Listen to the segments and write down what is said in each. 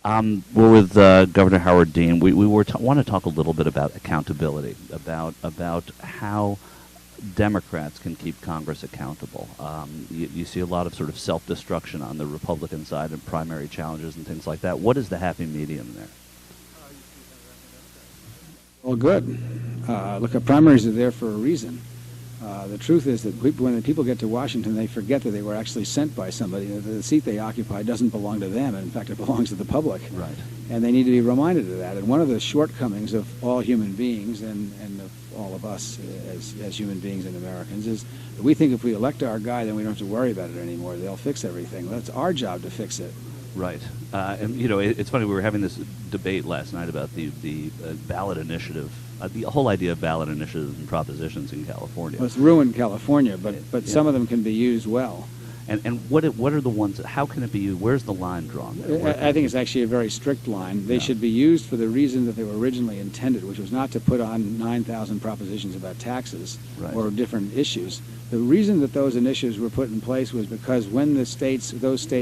We're with Governor Howard Dean. We want to talk a little bit about accountability, about how Democrats can keep Congress accountable. You see a lot of sort of self-destruction on the Republican side and primary challenges and things like that. What is the happy medium there? Well, good. Look, primaries are there for a reason. The truth is that when the people get to Washington, they forget that they were actually sent by somebody. The seat they occupy doesn't belong to them. In fact, it belongs to the public. Right. And they need to be reminded of that. And one of the shortcomings of all human beings and of all of us as human beings and Americans is that we think if we elect our guy, then we don't have to worry about it anymore. They'll fix everything. Well, it's our job to fix it. Right. And, it's funny, we were having this debate last night about the ballot initiative, the whole idea of ballot initiatives and propositions in California. Well, it's ruined California, but some of them can be used well. And what are the ones, how can it be used? Where's the line drawn there? I think it's actually a very strict line. They should be used for the reason that they were originally intended, which was not to put on 9,000 propositions about taxes or different issues. The reason that those initiatives were put in place was because when those states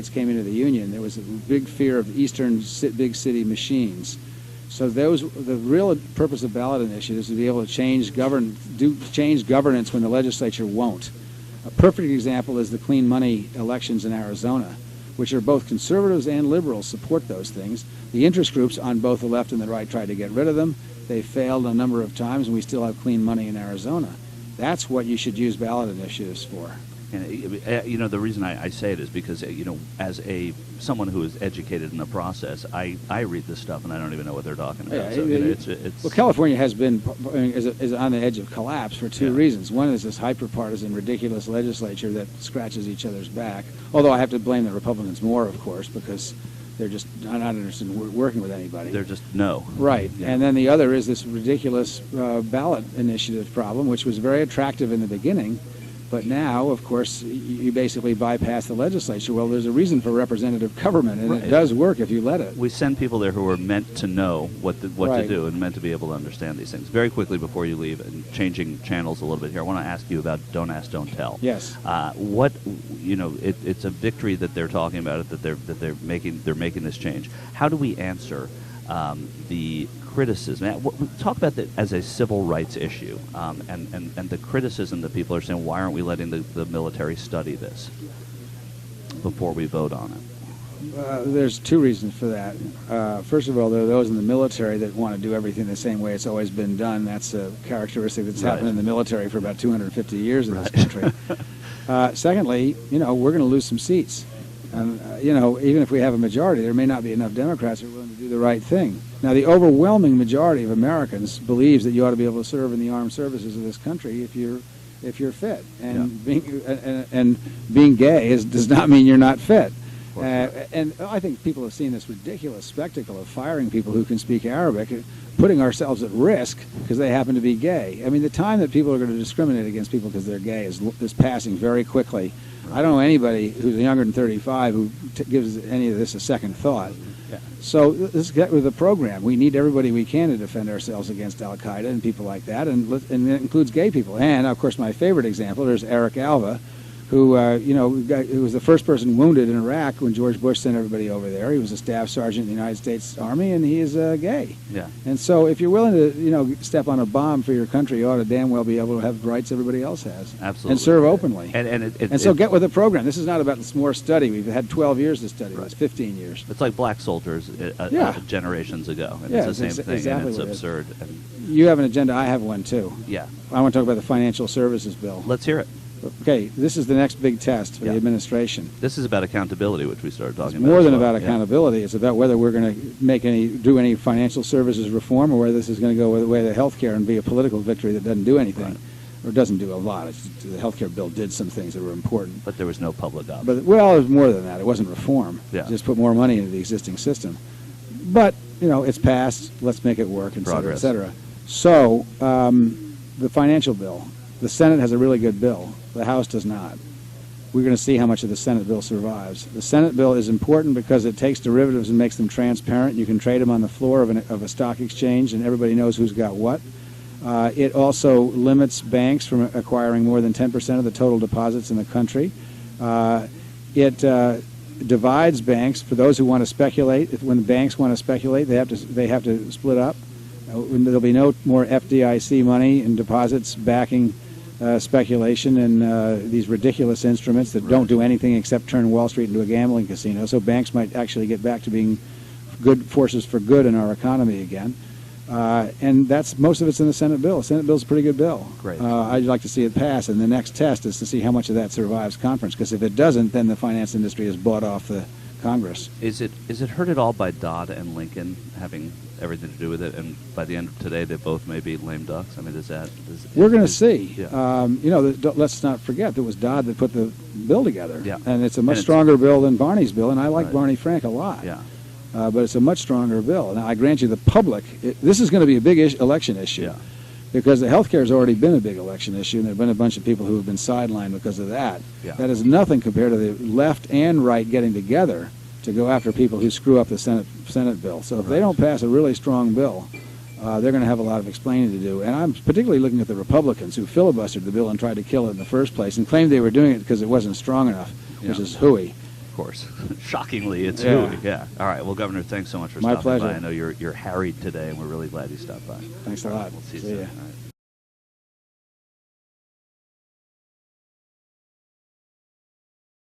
came into the Union, there was a big fear of eastern big city machines. So the real purpose of ballot initiatives is to be able to change governance when the legislature won't. A perfect example is the clean money elections in Arizona, which are both conservatives and liberals support those things. The interest groups on both the left and the right tried to get rid of them. They failed a number of times, and we still have clean money in Arizona. That's what you should use ballot initiatives for. And the reason I say it is because as someone who is educated in the process, I read this stuff and I don't even know what they're talking about. Well, California has been is on the edge of collapse for two reasons. One is this hyper-partisan, ridiculous legislature that scratches each other's back. Although I have to blame the Republicans more, of course, because they're just not interested in working with anybody. They're just no. Right. Yeah. And then the other is this ridiculous ballot initiative problem, which was very attractive in the beginning. But now, of course, you basically bypass the legislature. Well, there's a reason for representative government, and it does work if you let it. We send people there who are meant to know what to do and meant to be able to understand these things. Very quickly before you leave, and changing channels a little bit here, I want to ask you about Don't Ask, Don't Tell. Yes. It's a victory that they're talking about it, that they're making this change. How do we answer the criticism? Talk about that as a civil rights issue, and the criticism that people are saying, why aren't we letting the military study this before we vote on it? There's two reasons for that. First of all, there are those in the military that want to do everything the same way it's always been done. That's a characteristic that's happened in the military for about 250 years in this country. Secondly, we're going to lose some seats. And, even if we have a majority, there may not be enough Democrats who are willing to do the right thing. Now, the overwhelming majority of Americans believes that you ought to be able to serve in the armed services of this country if you're fit. And being gay does not mean you're not fit. And I think people have seen this ridiculous spectacle of firing people who can speak Arabic, putting ourselves at risk because they happen to be gay. I mean, the time that people are going to discriminate against people because they're gay is passing very quickly. I don't know anybody who's younger than 35 who gives any of this a second thought. Yeah. So let's get with the program. We need everybody we can to defend ourselves against Al-Qaeda and people like that, and it includes gay people. And, of course, my favorite example, there's Eric Alva, who was the first person wounded in Iraq when George Bush sent everybody over there. He was a staff sergeant in the United States Army, and he is gay. Yeah. And so if you're willing to, step on a bomb for your country, you ought to damn well be able to have rights everybody else has. Absolutely. And serve openly. And so get with the program. This is not about more study. We've had 12 years to study. Right. It's 15 years. It's like black soldiers generations ago. And it's the same thing, exactly, and it's absurd. You have an agenda. I have one, too. Yeah. I want to talk about the financial services bill. Let's hear it. Okay, this is the next big test for the administration. This is about accountability, which we started talking about. It's more than about accountability. It's about whether we're going to do any financial services reform, or whether this is going to go the way of the health care and be a political victory that doesn't do anything, or doesn't do a lot. The health care bill did some things that were important. But there was no public option. But, well, it was more than that. It wasn't reform. Yeah. Just put more money into the existing system. But, it's passed. Let's make it work, et cetera, et cetera. So, the financial bill. The Senate has a really good bill. The House does not. We're going to see how much of the Senate bill survives. The Senate bill is important because it takes derivatives and makes them transparent. You can trade them on the floor of a stock exchange, and everybody knows who's got what. It also limits banks from acquiring more than 10% of the total deposits in the country. It divides banks for those who want to speculate. When banks want to speculate, they have to split up. There'll be no more FDIC money and deposits backing speculation and these ridiculous instruments that don't do anything except turn Wall Street into a gambling casino. So banks might actually get back to being good forces for good in our economy again. And most of it's in the Senate bill. The Senate bill's a pretty good bill. Great. I'd like to see it pass, and the next test is to see how much of that survives conference, because if it doesn't, then the finance industry has bought off the Congress. Is it hurt at all by Dodd and Lincoln having everything to do with it, and by the end of today they both may be lame ducks? I mean, we're going to see. Yeah. Let's not forget that it was Dodd that put the bill together. Yeah. And it's a much stronger bill than Barney's bill, and I like Right. Barney Frank a lot. Yeah. But it's a much stronger bill. Now, I grant you the public, this is going to be a big election issue. Yeah. Because the health care has already been a big election issue, and there have been a bunch of people who have been sidelined because of that. Yeah. That is nothing compared to the left and right getting together to go after people who screw up the Senate bill. So if they don't pass a really strong bill, they're going to have a lot of explaining to do. And I'm particularly looking at the Republicans who filibustered the bill and tried to kill it in the first place and claimed they were doing it because it wasn't strong enough, which is hooey. Of course. Shockingly, it's Yeah. hooey. Yeah. All right. Well, Governor, thanks so much for My stopping pleasure. by. I know you're harried today, and we're really glad you stopped by. Thanks a lot. We'll see you See soon. ya. All right.